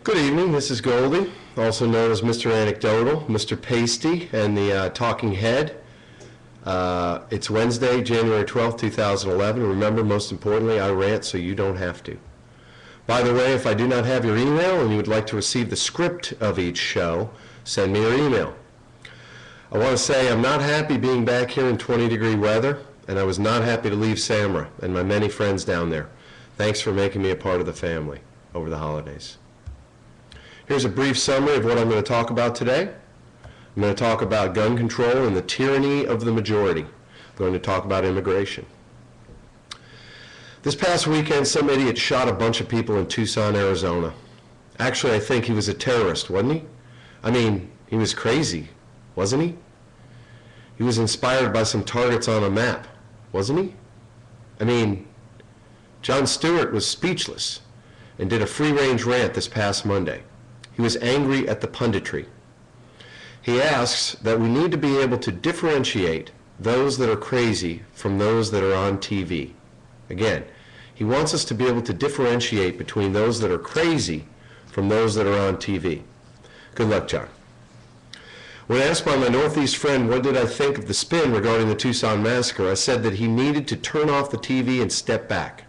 Good evening, this is Goldie, also known as Mr. Anecdotal, Mr. Pasty, and the Talking Head. It's Wednesday, January 12th, 2011. Remember, most importantly, I rant so you don't have to. By the way, if I do not have your email and you would like to receive the script of each show, send me your email. I want to say I'm not happy being back here in 20-degree weather, and I was not happy to leave Samra and my many friends down there. Thanks for making me a part of the family over the holidays. Here's a brief summary of what I'm going to talk about today. I'm going to talk about gun control and the tyranny of the majority. I'm going to talk about immigration. This past weekend, some idiot shot a bunch of people in Tucson, Arizona. Actually, I think he was a terrorist, wasn't he? I mean, he was crazy, wasn't he? He was inspired by some targets on a map, wasn't he? I mean, Jon Stewart was speechless and did a free-range rant this past Monday. He was angry at the punditry. He asks that we need to be able to differentiate those that are crazy from those that are on TV. Again, he wants us to be able to differentiate between those that are crazy from those that are on TV. Good luck, John. When asked by my Northeast friend what did I think of the spin regarding the Tucson massacre, I said that he needed to turn off the TV and step back.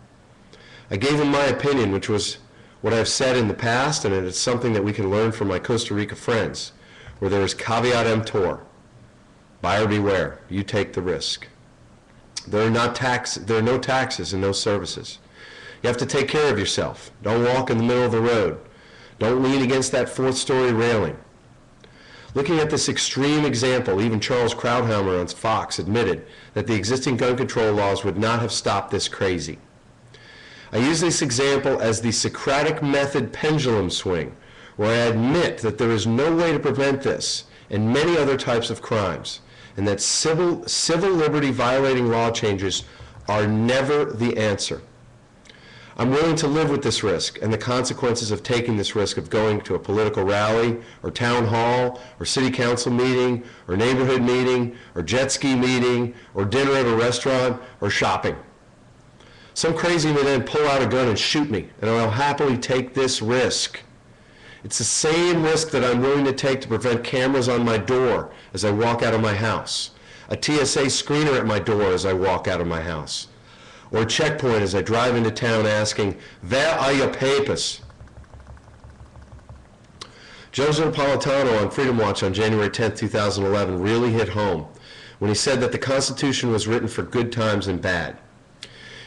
I gave him my opinion, which was what I've said in the past, and it's something that we can learn from my Costa Rica friends, where there is caveat emptor, buyer beware, you take the risk. There are no taxes and no services. You have to take care of yourself. Don't walk in the middle of the road. Don't lean against that fourth-story railing. Looking at this extreme example, even Charles Krauthammer on Fox admitted that the existing gun control laws would not have stopped this crazy. I use this example as the Socratic method pendulum swing, where I admit that there is no way to prevent this and many other types of crimes, and that civil liberty violating law changes are never the answer. I'm willing to live with this risk and the consequences of taking this risk of going to a political rally or town hall or city council meeting or neighborhood meeting or jet ski meeting or dinner at a restaurant or shopping. Some crazy may then pull out a gun and shoot me, and I'll happily take this risk. It's the same risk that I'm willing to take to prevent cameras on my door as I walk out of my house, a TSA screener at my door as I walk out of my house, or a checkpoint as I drive into town asking, "Where are your papers?" Joe Napolitano on Freedom Watch on January 10, 2011 really hit home when he said that the Constitution was written for good times and bad.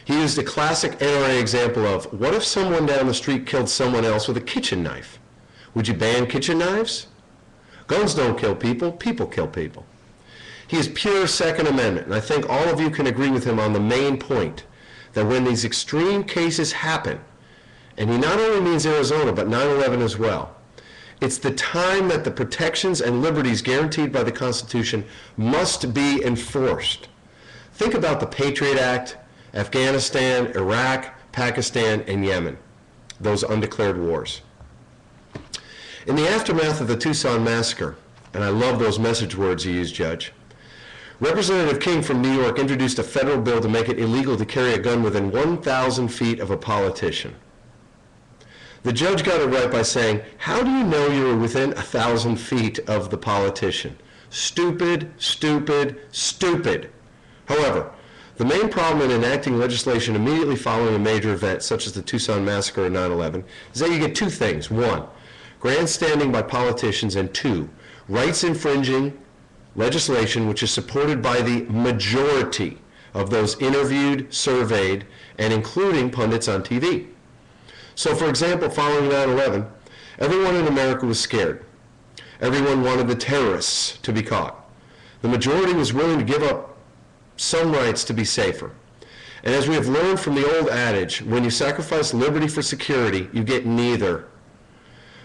He used a classic NRA example of, what if someone down the street killed someone else with a kitchen knife? Would you ban kitchen knives? Guns don't kill people, people kill people. He is pure Second Amendment, and I think all of you can agree with him on the main point, that when these extreme cases happen, and he not only means Arizona, but 9/11 as well, it's the time that the protections and liberties guaranteed by the Constitution must be enforced. Think about the Patriot Act, Afghanistan, Iraq, Pakistan, and Yemen, those undeclared wars. In the aftermath of the Tucson massacre, and I love those message words you use, Judge, Representative King from New York introduced a federal bill to make it illegal to carry a gun within 1,000 feet of a politician. The judge got it right by saying, how do you know you were within 1,000 feet of the politician? Stupid, stupid, stupid. However, the main problem in enacting legislation immediately following a major event, such as the Tucson massacre or 9/11, is that you get two things. One, grandstanding by politicians, and two, rights-infringing legislation which is supported by the majority of those interviewed, surveyed, and including pundits on TV. So, for example, following 9/11, everyone in America was scared. Everyone wanted the terrorists to be caught. The majority was willing to give up some rights to be safer. And as we have learned from the old adage, when you sacrifice liberty for security, you get neither.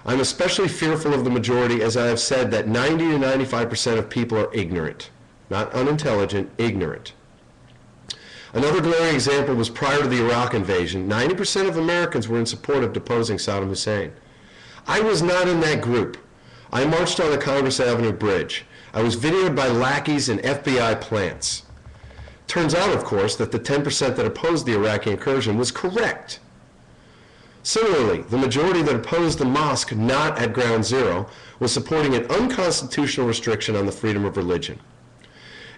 I'm especially fearful of the majority, as I have said that 90 to 95% of people are ignorant, not unintelligent, ignorant. Another glaring example was prior to the Iraq invasion, 90% of Americans were in support of deposing Saddam Hussein. I was not in that group. I marched on the Congress Avenue Bridge. I was videoed by lackeys in FBI plants. Turns out, of course, that the 10% that opposed the Iraqi incursion was correct. Similarly, the majority that opposed the mosque not at ground zero was supporting an unconstitutional restriction on the freedom of religion.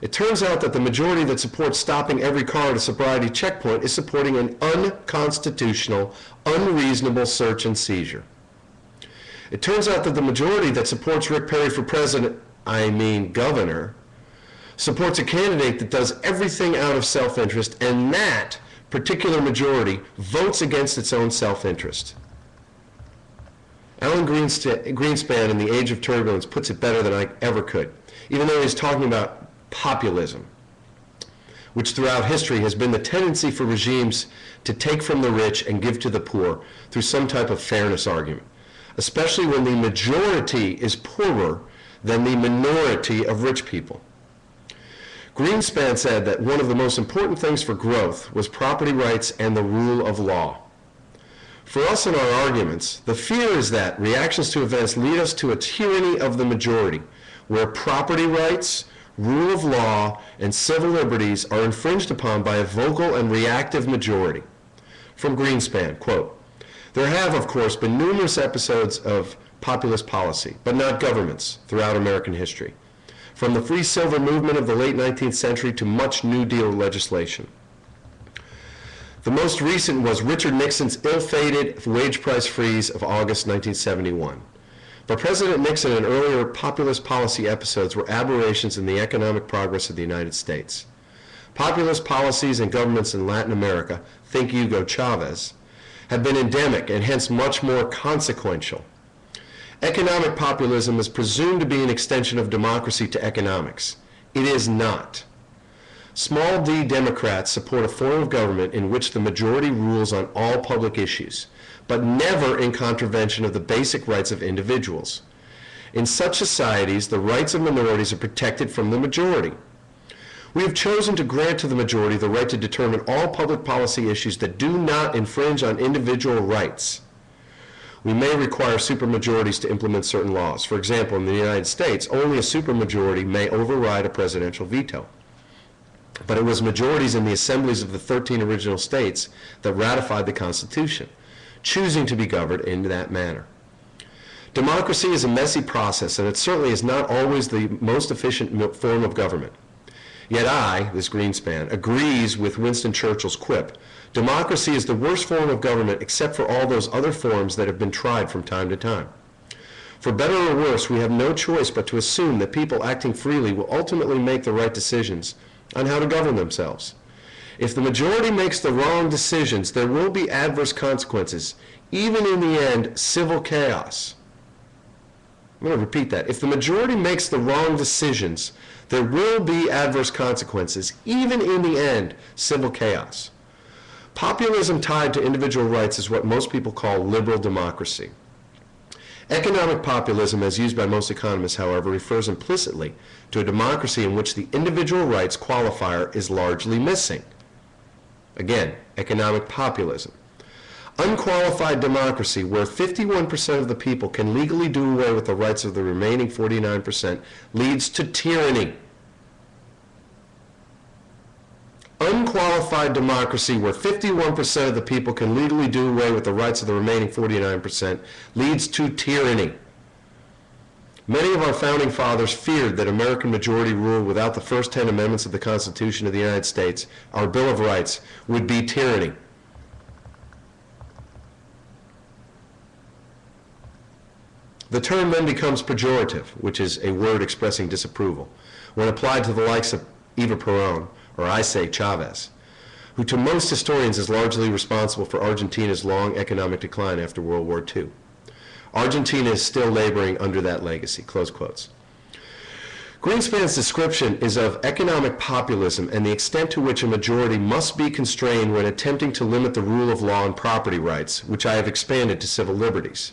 It turns out that the majority that supports stopping every car at a sobriety checkpoint is supporting an unconstitutional, unreasonable search and seizure. It turns out that the majority that supports Rick Perry for president, governor, supports a candidate that does everything out of self-interest, and that particular majority votes against its own self-interest. Alan Greenspan in The Age of Turbulence puts it better than I ever could, even though he's talking about populism, which throughout history has been the tendency for regimes to take from the rich and give to the poor through some type of fairness argument, especially when the majority is poorer than the minority of rich people. Greenspan said that one of the most important things for growth was property rights and the rule of law. For us in our arguments, the fear is that reactions to events lead us to a tyranny of the majority, where property rights, rule of law, and civil liberties are infringed upon by a vocal and reactive majority. From Greenspan, quote, "There have, of course, been numerous episodes of populist policy, but not governments, throughout American history, from the free silver movement of the late 19th century to much New Deal legislation. The most recent was Richard Nixon's ill-fated wage price freeze of August 1971. But President Nixon and earlier populist policy episodes were aberrations in the economic progress of the United States. Populist policies and governments in Latin America, think Hugo Chavez, have been endemic and hence much more consequential. Economic populism is presumed to be an extension of democracy to economics. It is not. Small d Democrats support a form of government in which the majority rules on all public issues, but never in contravention of the basic rights of individuals. In such societies, the rights of minorities are protected from the majority. We have chosen to grant to the majority the right to determine all public policy issues that do not infringe on individual rights. We may require supermajorities to implement certain laws. For example, in the United States, only a supermajority may override a presidential veto. But it was majorities in the assemblies of the 13 original states that ratified the Constitution, choosing to be governed in that manner. Democracy is a messy process, and it certainly is not always the most efficient form of government. Yet I, this Greenspan, agrees with Winston Churchill's quip, democracy is the worst form of government except for all those other forms that have been tried from time to time. For better or worse, we have no choice but to assume that people acting freely will ultimately make the right decisions on how to govern themselves. If the majority makes the wrong decisions, there will be adverse consequences, even in the end, civil chaos. I'm going to repeat that. If the majority makes the wrong decisions, there will be adverse consequences, even in the end, civil chaos. Populism tied to individual rights is what most people call liberal democracy. Economic populism, as used by most economists, however, refers implicitly to a democracy in which the individual rights qualifier is largely missing. Again, economic populism. Unqualified democracy, where 51% of the people can legally do away with the rights of the remaining 49%, leads to tyranny. Unqualified democracy, where 51% of the people can legally do away with the rights of the remaining 49%, leads to tyranny. Many of our founding fathers feared that American majority rule without the first 10 amendments of the Constitution of the United States, our Bill of Rights, would be tyranny. The term then becomes pejorative, which is a word expressing disapproval, when applied to the likes of Eva Perón, or I say Chavez, who to most historians is largely responsible for Argentina's long economic decline after World War II. Argentina is still laboring under that legacy, close quotes. Greenspan's description is of economic populism and the extent to which a majority must be constrained when attempting to limit the rule of law and property rights, which I have expanded to civil liberties.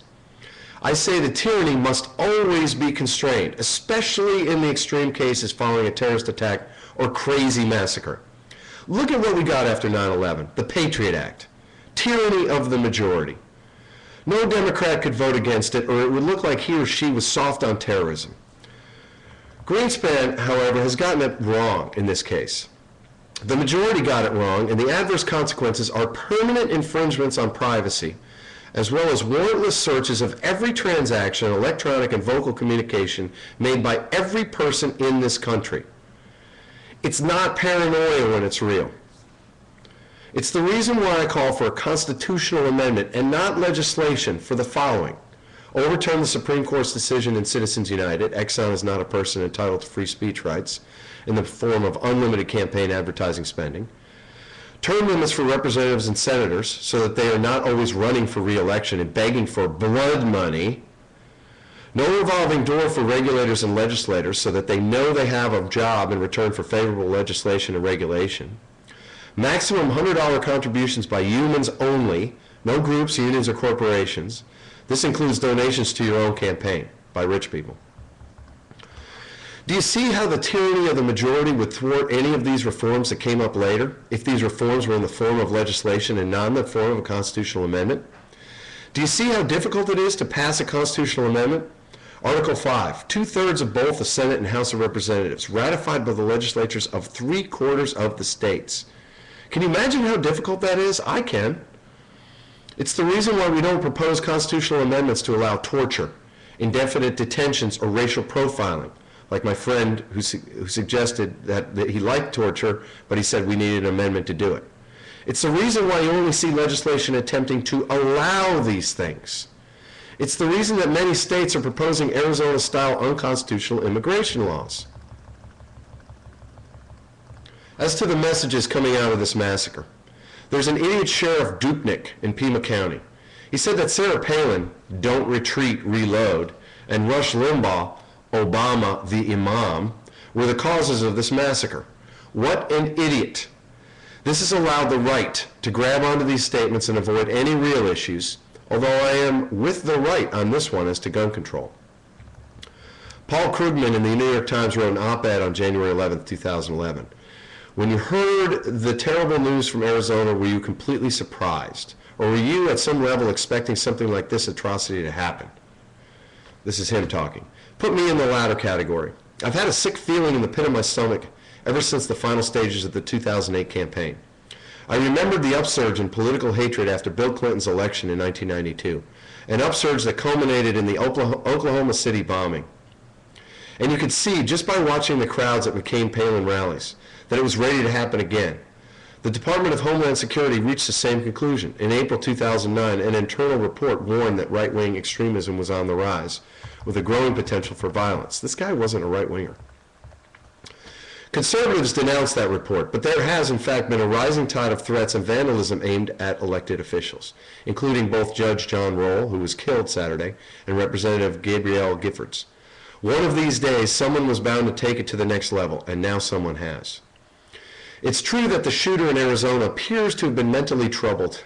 I say the tyranny must always be constrained, especially in the extreme cases following a terrorist attack or crazy massacre. Look at what we got after 9/11, the Patriot Act. Tyranny of the majority. No Democrat could vote against it, or it would look like he or she was soft on terrorism. Greenspan, however, has gotten it wrong in this case. The majority got it wrong, and the adverse consequences are permanent infringements on privacy, as well as warrantless searches of every transaction, electronic and vocal communication made by every person in this country. It's not paranoia when it's real. It's the reason why I call for a constitutional amendment and not legislation for the following. Overturn the Supreme Court's decision in Citizens United, Exxon is not a person entitled to free speech rights in the form of unlimited campaign advertising spending. Term limits for representatives and senators so that they are not always running for re-election and begging for blood money. No revolving door for regulators and legislators so that they know they have a job in return for favorable legislation and regulation. Maximum $100 contributions by humans only, no groups, unions, or corporations. This includes donations to your own campaign by rich people. Do you see how the tyranny of the majority would thwart any of these reforms that came up later, if these reforms were in the form of legislation and not in the form of a constitutional amendment? Do you see how difficult it is to pass a constitutional amendment? Article 5, 2/3 of both the Senate and House of Representatives, ratified by the legislatures of 3/4 of the states. Can you imagine how difficult that is? I can. It's the reason why we don't propose constitutional amendments to allow torture, indefinite detentions, or racial profiling, like my friend who suggested that he liked torture, but he said we needed an amendment to do it. It's the reason why you only see legislation attempting to allow these things. It's the reason that many states are proposing Arizona-style unconstitutional immigration laws. As to the messages coming out of this massacre, there's an idiot Sheriff Dupnick in Pima County. He said that Sarah Palin, don't retreat, reload, and Rush Limbaugh, Obama, the Imam, were the causes of this massacre. What an idiot. This has allowed the right to grab onto these statements and avoid any real issues, although I am with the right on this one as to gun control. Paul Krugman in the New York Times wrote an op-ed on January 11, 2011. When you heard the terrible news from Arizona, were you completely surprised? Or were you at some level expecting something like this atrocity to happen? This is him talking. Put me in the latter category. I've had a sick feeling in the pit of my stomach ever since the final stages of the 2008 campaign. I remembered the upsurge in political hatred after Bill Clinton's election in 1992, an upsurge that culminated in the Oklahoma City bombing. And you could see just by watching the crowds at McCain-Palin rallies that it was ready to happen again. The Department of Homeland Security reached the same conclusion. In April 2009, an internal report warned that right-wing extremism was on the rise, with a growing potential for violence. This guy wasn't a right-winger. Conservatives denounced that report, but there has in fact been a rising tide of threats and vandalism aimed at elected officials, including both Judge John Roll, who was killed Saturday, and Representative Gabrielle Giffords. One of these days, someone was bound to take it to the next level, and now someone has. It's true that the shooter in Arizona appears to have been mentally troubled,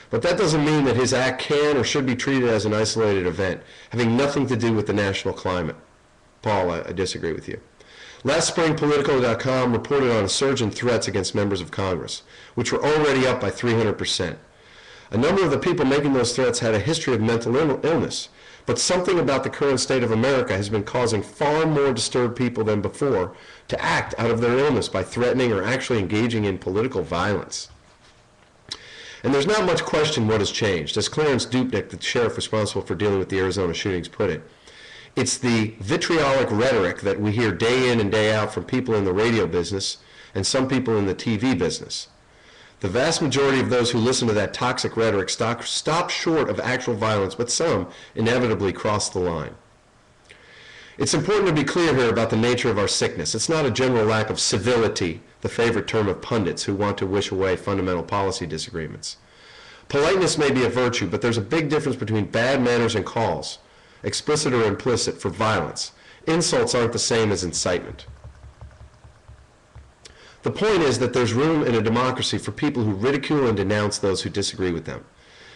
but that doesn't mean that his act can or should be treated as an isolated event, having nothing to do with the national climate. Paul, I disagree with you. Last spring, Politico.com reported on a surge in threats against members of Congress, which were already up by 300%. A number of the people making those threats had a history of mental illness, but something about the current state of America has been causing far more disturbed people than before to act out of their illness by threatening or actually engaging in political violence. And there's not much question what has changed. As Clarence Dupnick, the sheriff responsible for dealing with the Arizona shootings, put it, it's the vitriolic rhetoric that we hear day in and day out from people in the radio business and some people in the TV business. The vast majority of those who listen to that toxic rhetoric stop short of actual violence, but some inevitably cross the line. It's important to be clear here about the nature of our sickness. It's not a general lack of civility, the favorite term of pundits who want to wish away fundamental policy disagreements. Politeness may be a virtue, but there's a big difference between bad manners and calls, explicit or implicit, for violence. Insults aren't the same as incitement. The point is that there's room in a democracy for people who ridicule and denounce those who disagree with them.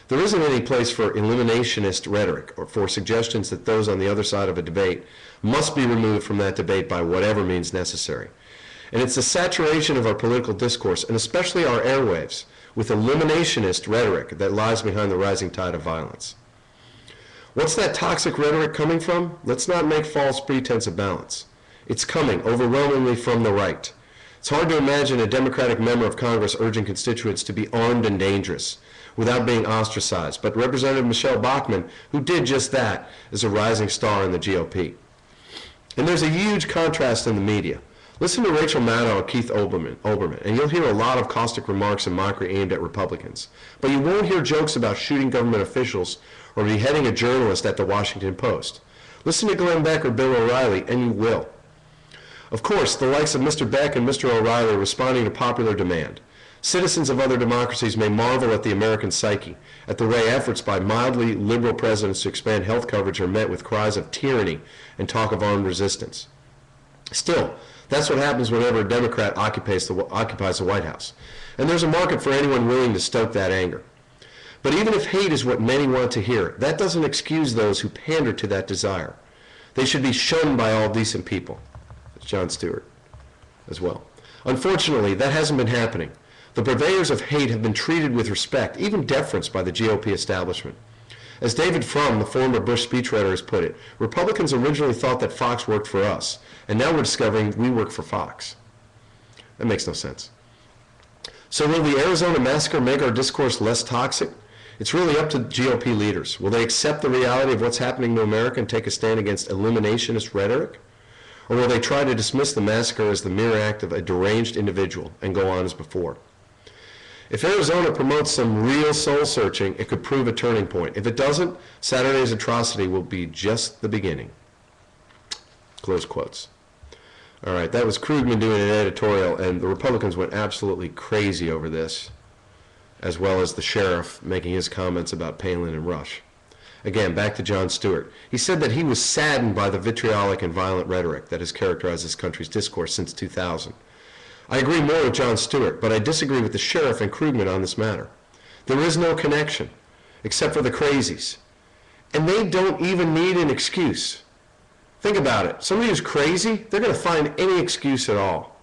There isn't any place for eliminationist rhetoric or for suggestions that those on the other side of a debate must be removed from that debate by whatever means necessary. And it's the saturation of our political discourse, and especially our airwaves, with eliminationist rhetoric that lies behind the rising tide of violence. What's that toxic rhetoric coming from? Let's not make false pretense of balance. It's coming overwhelmingly from the right. It's hard to imagine a Democratic member of Congress urging constituents to be armed and dangerous, without being ostracized. But Representative Michelle Bachmann, who did just that, is a rising star in the GOP. And there's a huge contrast in the media. Listen to Rachel Maddow and Keith Olbermann, and you'll hear a lot of caustic remarks and mockery aimed at Republicans. But you won't hear jokes about shooting government officials or beheading a journalist at the Washington Post. Listen to Glenn Beck or Bill O'Reilly, and you will. Of course, the likes of Mr. Beck and Mr. O'Reilly are responding to popular demand. Citizens of other democracies may marvel at the American psyche, at the way efforts by mildly liberal presidents to expand health coverage are met with cries of tyranny and talk of armed resistance. Still, that's what happens whenever a Democrat occupies the White House. And there's a market for anyone willing to stoke that anger. But even if hate is what many want to hear, that doesn't excuse those who pander to that desire. They should be shunned by all decent people. That's Jon Stewart as well. Unfortunately, that hasn't been happening. The purveyors of hate have been treated with respect, even deference, by the GOP establishment. As David Frum, the former Bush speechwriter, has put it, Republicans originally thought that Fox worked for us, and now we're discovering we work for Fox. That makes no sense. So will the Arizona massacre make our discourse less toxic? It's really up to GOP leaders. Will they accept the reality of what's happening to America and take a stand against eliminationist rhetoric? Or will they try to dismiss the massacre as the mere act of a deranged individual and go on as before? If Arizona promotes some real soul-searching, it could prove a turning point. If it doesn't, Saturday's atrocity will be just the beginning. Close quotes. All right, that was Krugman doing an editorial, and the Republicans went absolutely crazy over this, as well as the sheriff making his comments about Palin and Rush. Again, back to Jon Stewart. He said that he was saddened by the vitriolic and violent rhetoric that has characterized this country's discourse since 2000. I agree more with Jon Stewart, but I disagree with the sheriff and Krugman on this matter. There is no connection, except for the crazies. And they don't even need an excuse. Think about it. Somebody who's crazy, they're going to find any excuse at all.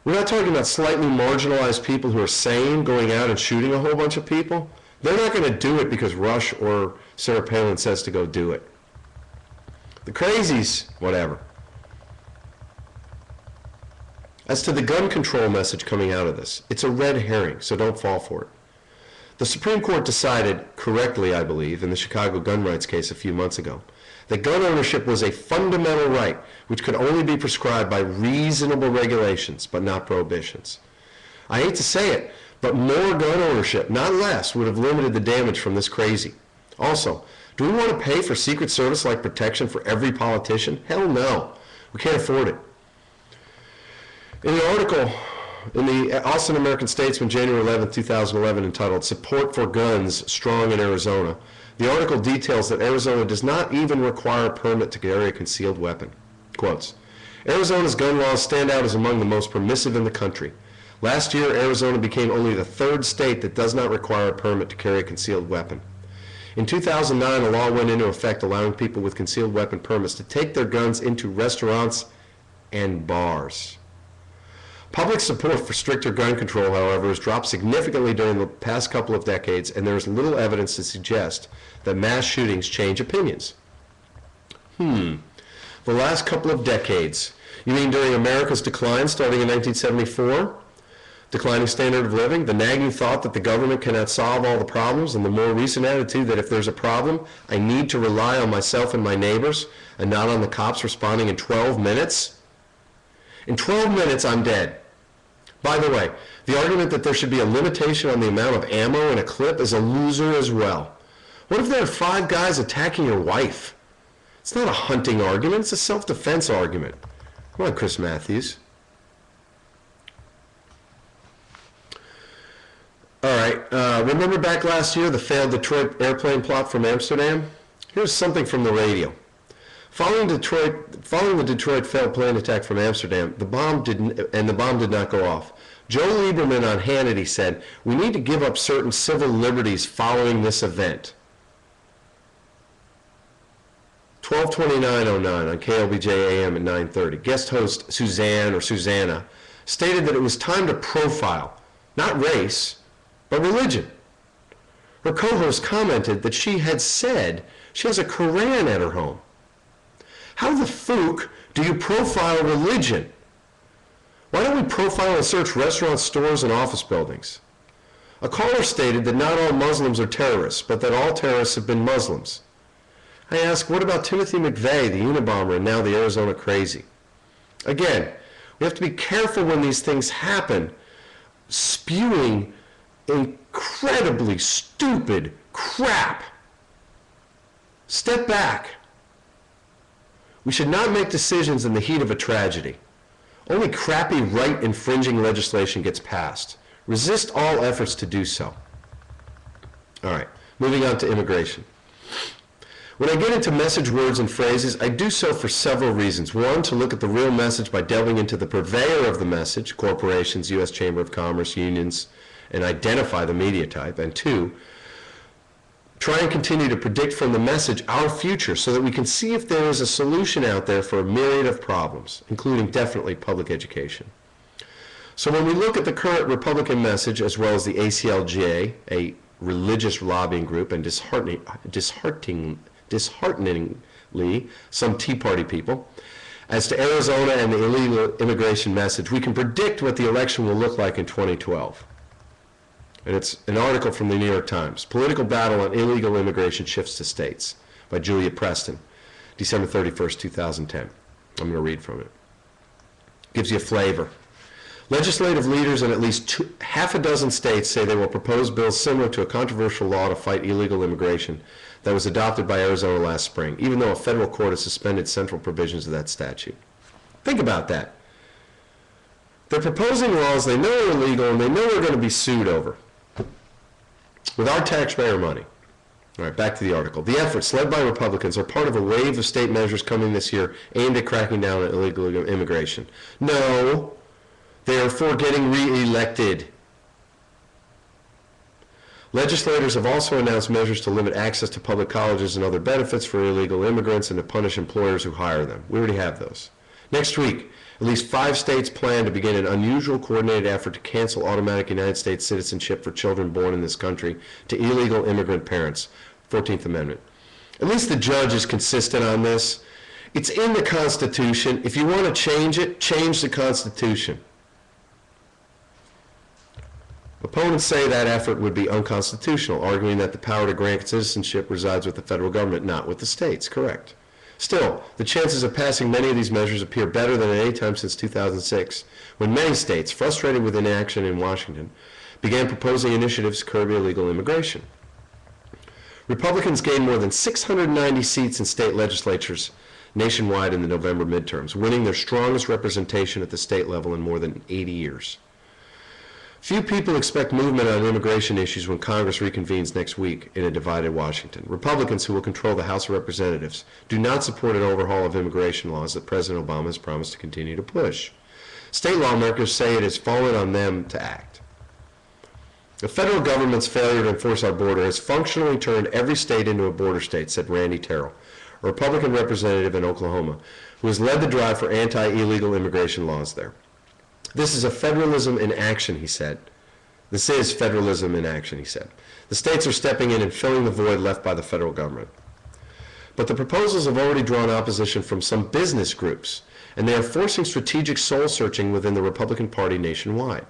We're not talking about slightly marginalized people who are sane going out and shooting a whole bunch of people. They're not going to do it because Rush or Sarah Palin says to go do it. The crazies, whatever. As to the gun control message coming out of this, it's a red herring, so don't fall for it. The Supreme Court decided, correctly I believe, in the Chicago gun rights case a few months ago, that gun ownership was a fundamental right which could only be prescribed by reasonable regulations, but not prohibitions. I hate to say it, but more gun ownership, not less, would have limited the damage from this crazy. Also, do we want to pay for Secret Service-like protection for every politician? Hell no. We can't afford it. In an article in the Austin American Statesman, January 11, 2011, entitled "Support for Guns Strong in Arizona," the article details that Arizona does not even require a permit to carry a concealed weapon. Quotes, Arizona's gun laws stand out as among the most permissive in the country. Last year, Arizona became only the third state that does not require a permit to carry a concealed weapon. In 2009, a law went into effect allowing people with concealed weapon permits to take their guns into restaurants and bars. Public support for stricter gun control, however, has dropped significantly during the past couple of decades, and there is little evidence to suggest that mass shootings change opinions. The last couple of decades. You mean during America's decline starting in 1974? Declining standard of living, the nagging thought that the government cannot solve all the problems, and the more recent attitude that if there's a problem, I need to rely on myself and my neighbors and not on the cops responding in 12 minutes? In 12 minutes, I'm dead. By the way, the argument that there should be a limitation on the amount of ammo in a clip is a loser as well. What if there are 5 guys attacking your wife? It's not a hunting argument, it's a self-defense argument. Come on, Chris Matthews. All right, remember back last year, the failed Detroit airplane plot from Amsterdam? Here's something from the radio. Following the Detroit failed plane attack from Amsterdam, the bomb did not go off. Joe Lieberman on Hannity said, "We need to give up certain civil liberties following this event." 12/29/09 on KLBJ AM at 9:30. Guest host Suzanne or Susanna stated that it was time to profile, not race, but religion. Her co-host commented that she had said she has a Koran at her home. How the fook do you profile religion? Why don't we profile and search restaurants, stores, and office buildings? A caller stated that not all Muslims are terrorists, but that all terrorists have been Muslims. I ask, what about Timothy McVeigh, the Unabomber, and now the Arizona crazy? Again, we have to be careful when these things happen, spewing incredibly stupid crap. Step back. We should not make decisions in the heat of a tragedy. Only crappy right-infringing legislation gets passed. Resist all efforts to do so. All right, moving on to immigration. When I get into message words and phrases, I do so for several reasons. One, to look at the real message by delving into the purveyor of the message, corporations, U.S. Chamber of Commerce, unions, and identify the media type. And two, try and continue to predict from the message our future so that we can see if there is a solution out there for a myriad of problems, including definitely public education. So when we look at the current Republican message, as well as the ACLJ, a religious lobbying group, and dishearteningly, some Tea Party people, as to Arizona and the illegal immigration message, we can predict what the election will look like in 2012. And it's an article from the New York Times, Political Battle on Illegal Immigration Shifts to States, by Julia Preston, December 31st, 2010. I'm going to read from it. Gives you a flavor. Legislative leaders in at least half a dozen states say they will propose bills similar to a controversial law to fight illegal immigration that was adopted by Arizona last spring, even though a federal court has suspended central provisions of that statute. Think about that. They're proposing laws they know are illegal and they know they're going to be sued over with our taxpayer money. All right, back to the article. The efforts led by Republicans are part of a wave of state measures coming this year aimed at cracking down on illegal immigration. No. They are for getting re-elected. Legislators have also announced measures to limit access to public colleges and other benefits for illegal immigrants and to punish employers who hire them. We already have those. Next week, at least 5 states plan to begin an unusual coordinated effort to cancel automatic United States citizenship for children born in this country to illegal immigrant parents. 14th Amendment. At least the judge is consistent on this. It's in the Constitution. If you want to change it, change the Constitution. Opponents say that effort would be unconstitutional, arguing that the power to grant citizenship resides with the federal government, not with the states. Correct. Still, the chances of passing many of these measures appear better than at any time since 2006, when many states, frustrated with inaction in Washington, began proposing initiatives to curb illegal immigration. Republicans gained more than 690 seats in state legislatures nationwide in the November midterms, winning their strongest representation at the state level in more than 80 years. Few people expect movement on immigration issues when Congress reconvenes next week in a divided Washington. Republicans, who will control the House of Representatives, do not support an overhaul of immigration laws that President Obama has promised to continue to push. State lawmakers say it has fallen on them to act. The federal government's failure to enforce our border has functionally turned every state into a border state, said Randy Terrell, a Republican representative in Oklahoma, who has led the drive for anti-illegal immigration laws there. This is a federalism in action, he said. This is federalism in action, he said. The states are stepping in and filling the void left by the federal government. But the proposals have already drawn opposition from some business groups, and they are forcing strategic soul-searching within the Republican Party nationwide,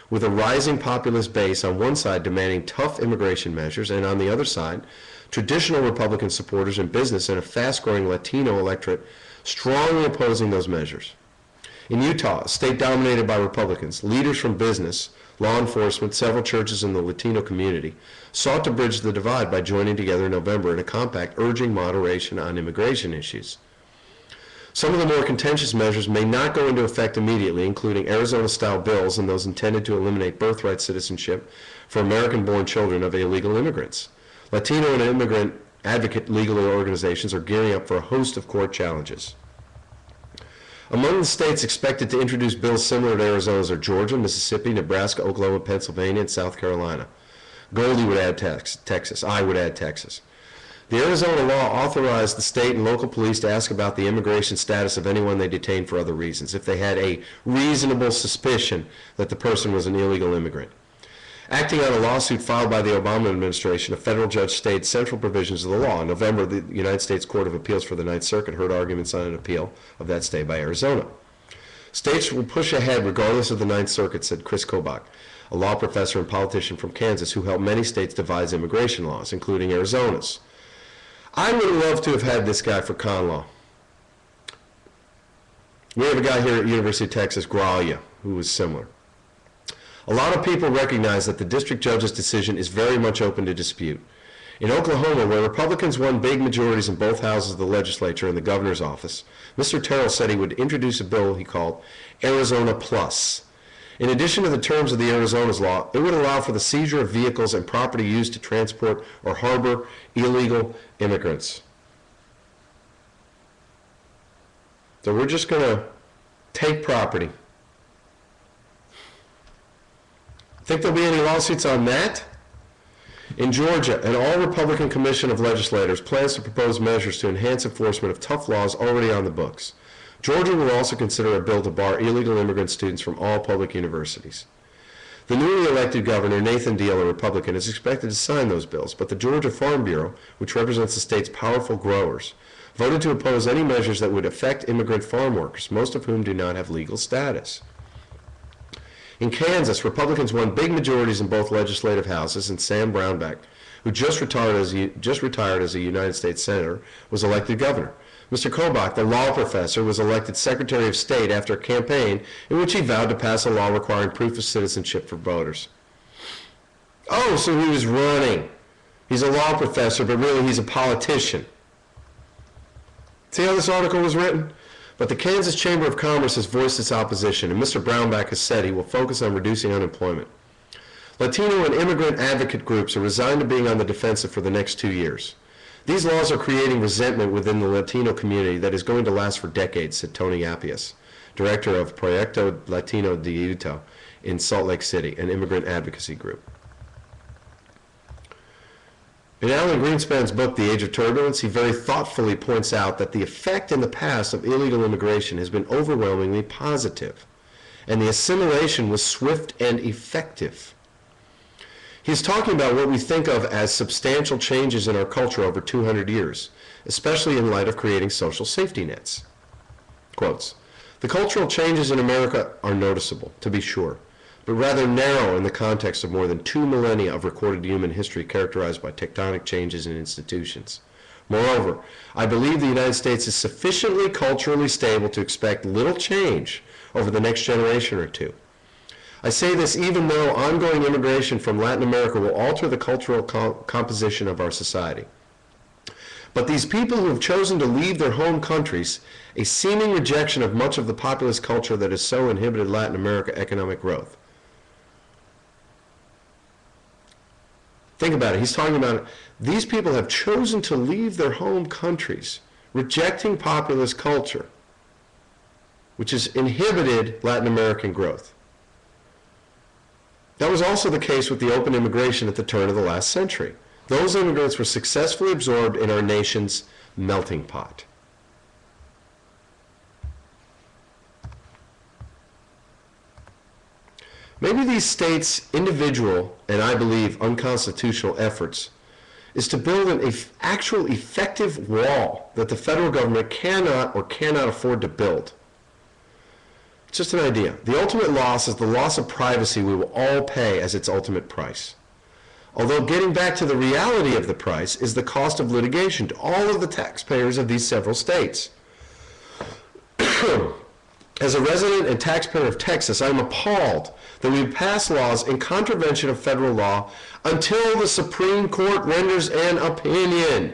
with a rising populist base on one side demanding tough immigration measures, and on the other side, traditional Republican supporters in business and a fast-growing Latino electorate strongly opposing those measures. In Utah, a state dominated by Republicans, leaders from business, law enforcement, several churches in the Latino community sought to bridge the divide by joining together in November in a compact urging moderation on immigration issues. Some of the more contentious measures may not go into effect immediately, including Arizona-style bills and those intended to eliminate birthright citizenship for American-born children of illegal immigrants. Latino and immigrant advocate legal organizations are gearing up for a host of court challenges. Among the states expected to introduce bills similar to Arizona's are Georgia, Mississippi, Nebraska, Oklahoma, Pennsylvania, and South Carolina. Goldy would add Texas. I would add Texas. The Arizona law authorized the state and local police to ask about the immigration status of anyone they detained for other reasons, if they had a reasonable suspicion that the person was an illegal immigrant. Acting on a lawsuit filed by the Obama administration, a federal judge stayed central provisions of the law. In November, the United States Court of Appeals for the Ninth Circuit heard arguments on an appeal of that stay by Arizona. States will push ahead regardless of the Ninth Circuit, said Chris Kobach, a law professor and politician from Kansas who helped many states devise immigration laws, including Arizona's. I would love to have had this guy for con law. We have a guy here at University of Texas, Graglia, who was similar. A lot of people recognize that the district judge's decision is very much open to dispute. In Oklahoma, where Republicans won big majorities in both houses of the legislature and the governor's office, Mr. Terrell said he would introduce a bill he called Arizona Plus. In addition to the terms of the Arizona's law, it would allow for the seizure of vehicles and property used to transport or harbor illegal immigrants. So we're just going to take property. Think there'll be any lawsuits on that? In Georgia, an all-Republican commission of legislators plans to propose measures to enhance enforcement of tough laws already on the books. Georgia will also consider a bill to bar illegal immigrant students from all public universities. The newly elected governor, Nathan Deal, a Republican, is expected to sign those bills, but the Georgia Farm Bureau, which represents the state's powerful growers, voted to oppose any measures that would affect immigrant farm workers, most of whom do not have legal status. In Kansas, Republicans won big majorities in both legislative houses, and Sam Brownback, who just retired as a United States Senator, was elected governor. Mr. Kobach, the law professor, was elected Secretary of State after a campaign in which he vowed to pass a law requiring proof of citizenship for voters. Oh, so he was running. He's a law professor, but really he's a politician. See how this article was written? But the Kansas Chamber of Commerce has voiced its opposition, and Mr. Brownback has said he will focus on reducing unemployment. Latino and immigrant advocate groups are resigned to being on the defensive for the next 2 years. These laws are creating resentment within the Latino community that is going to last for decades, said Tony Appius, director of Proyecto Latino de Utah in Salt Lake City, an immigrant advocacy group. In Alan Greenspan's book, The Age of Turbulence, he very thoughtfully points out that the effect in the past of illegal immigration has been overwhelmingly positive, and the assimilation was swift and effective. He's talking about what we think of as substantial changes in our culture over 200 years, especially in light of creating social safety nets. Quotes, "The cultural changes in America are noticeable, to be sure, but rather narrow in the context of more than 2 millennia of recorded human history characterized by tectonic changes in institutions. Moreover, I believe the United States is sufficiently culturally stable to expect little change over the next generation or two. I say this even though ongoing immigration from Latin America will alter the cultural composition of our society. But these people who have chosen to leave their home countries, a seeming rejection of much of the populist culture that has so inhibited Latin America economic growth." Think about it. He's talking about these people have chosen to leave their home countries, rejecting populist culture, which has inhibited Latin American growth. That was also the case with the open immigration at the turn of the last century. Those immigrants were successfully absorbed in our nation's melting pot. Maybe these states' individual, and I believe unconstitutional efforts, is to build an actual effective wall that the federal government cannot or cannot afford to build. It's just an idea. The ultimate loss is the loss of privacy we will all pay as its ultimate price. Although getting back to the reality of the price is the cost of litigation to all of the taxpayers of these several states. As a resident and taxpayer of Texas, I'm appalled that we pass laws in contravention of federal law until the Supreme Court renders an opinion.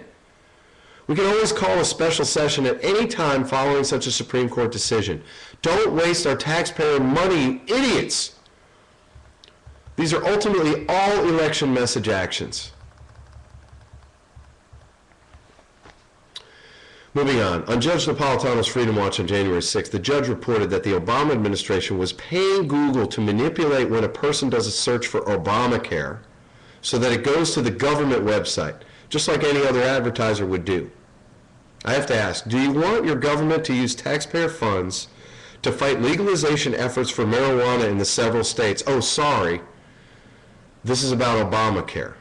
We can always call a special session at any time following such a Supreme Court decision. Don't waste our taxpayer money, you idiots. These are ultimately all election message actions. Moving on Judge Napolitano's Freedom Watch on January 6th, the judge reported that the Obama administration was paying Google to manipulate when a person does a search for Obamacare so that it goes to the government website, just like any other advertiser would do. I have to ask, do you want your government to use taxpayer funds to fight legalization efforts for marijuana in the several states? Oh, sorry, this is about Obamacare.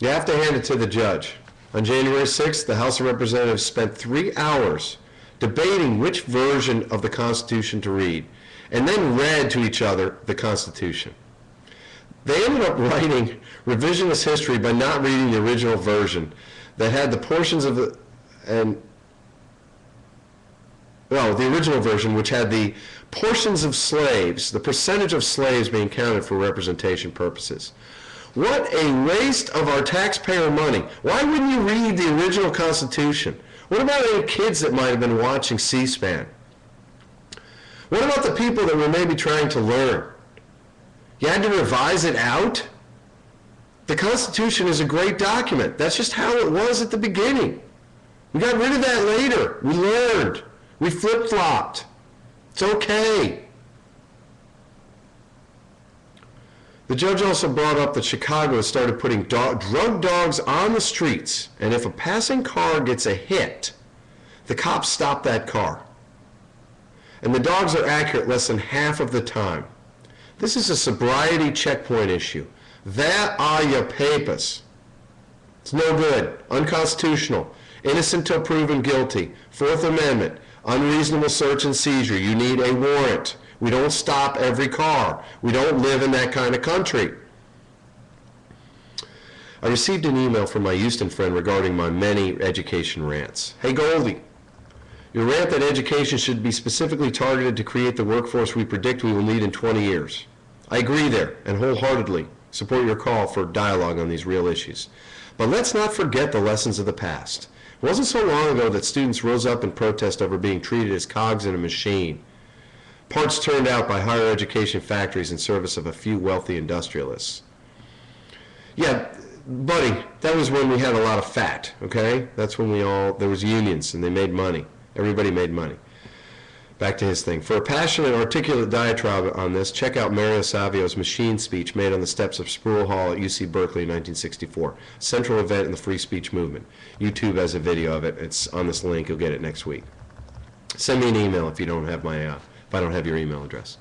You have to hand it to the judge. On January 6th, the House of Representatives spent 3 hours debating which version of the Constitution to read, and then read to each other the Constitution. They ended up writing revisionist history by not reading the original version that had the portions of the, the original version, which had the portions of slaves, the percentage of slaves being counted for representation purposes. What a waste of our taxpayer money. Why wouldn't you read the original Constitution? What about any kids that might have been watching C-SPAN? What about the people that were maybe trying to learn? You had to revise it out? The Constitution is a great document. That's just how it was at the beginning. We got rid of that later. We learned. We flip-flopped. It's okay. The judge also brought up that Chicago has started putting drug dogs on the streets, and if a passing car gets a hit, the cops stop that car. And the dogs are accurate less than half of the time. This is a sobriety checkpoint issue. That are your papers. It's no good. Unconstitutional. Innocent till proven guilty. Fourth Amendment. Unreasonable search and seizure. You need a warrant. We don't stop every car. We don't live in that kind of country. I received an email from my Houston friend regarding my many education rants. Hey Goldie, your rant that education should be specifically targeted to create the workforce we predict we will need in 20 years. I agree there and wholeheartedly support your call for dialogue on these real issues. But let's not forget the lessons of the past. It wasn't so long ago that students rose up in protest over being treated as cogs in a machine, parts turned out by higher education factories in service of a few wealthy industrialists. Yeah, buddy, that was when we had a lot of fat, okay? That's when there was unions and they made money. Everybody made money. Back to his thing. For a passionate, articulate diatribe on this, check out Mario Savio's machine speech made on the steps of Spruill Hall at UC Berkeley in 1964. Central event in the free speech movement. YouTube has a video of it. It's on this link. You'll get it next week. Send me an email if you don't have if I don't have your email address.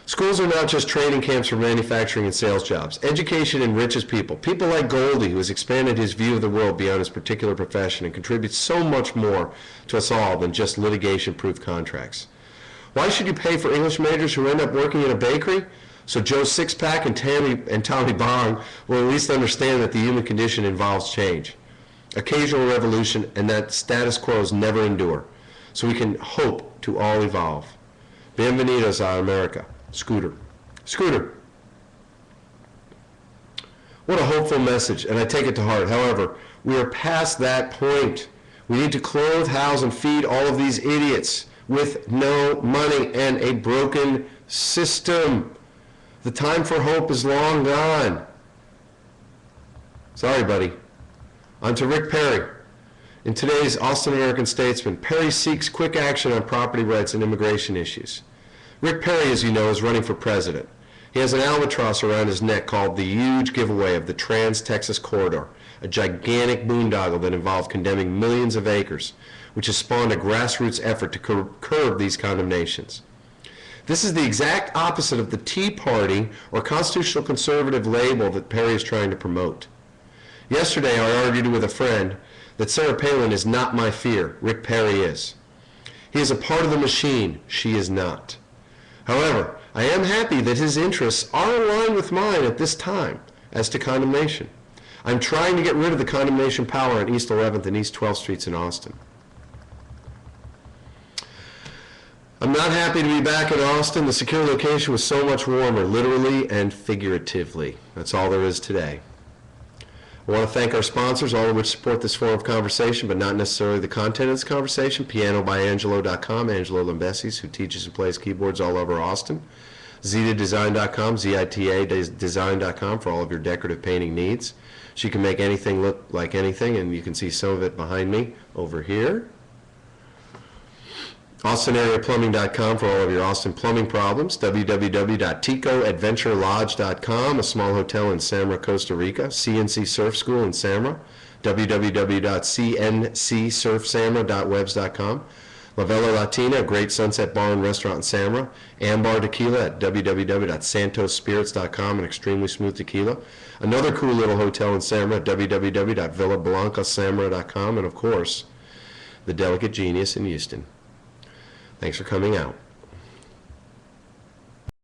Schools are not just training camps for manufacturing and sales jobs. Education enriches people. People like Goldy, who has expanded his view of the world beyond his particular profession and contributes so much more to us all than just litigation-proof contracts. Why should you pay for English majors who end up working in a bakery? So Joe Sixpack and Tommy Bong will at least understand that the human condition involves change. Occasional revolution and that status quos never endure. So we can hope to all evolve. Bienvenidos a America. Scooter. Scooter. What a hopeful message, and I take it to heart. However, we are past that point. We need to clothe, house, and feed all of these idiots with no money and a broken system. The time for hope is long gone. Sorry, buddy. On to Rick Perry. In today's Austin American Statesman, Perry seeks quick action on property rights and immigration issues. Rick Perry, as you know, is running for president. He has an albatross around his neck called the huge giveaway of the Trans-Texas Corridor, a gigantic boondoggle that involved condemning millions of acres, which has spawned a grassroots effort to curb these condemnations. This is the exact opposite of the Tea Party or constitutional conservative label that Perry is trying to promote. Yesterday, I argued with a friend that Sarah Palin is not my fear. Rick Perry is. He is a part of the machine. She is not. However, I am happy that his interests are aligned with mine at this time as to condemnation. I'm trying to get rid of the condemnation power on East 11th and East 12th Streets in Austin. I'm not happy to be back in Austin. The secure location was so much warmer, literally and figuratively. That's all there is today. I want to thank our sponsors, all of which support this form of conversation, but not necessarily the content of this conversation. PianoByAngelo.com, Angelo Lambesis, who teaches and plays keyboards all over Austin. ZitaDesign.com, Z-I-T-A Design.com for all of your decorative painting needs. She can make anything look like anything, and you can see some of it behind me over here. AustinAreaPlumbing.com for all of your Austin plumbing problems. www.ticoadventurelodge.com, a small hotel in Samara, Costa Rica. CNC Surf School in Samara. www.cncsurfsamara.webs.com. La Vela Latina, a great sunset bar and restaurant in Samara. Ambar Tequila at www.santosspirits.com, an extremely smooth tequila. Another cool little hotel in Samara, www.villablancasamara.com. And of course, the Delicate Genius in Houston. Thanks for coming out.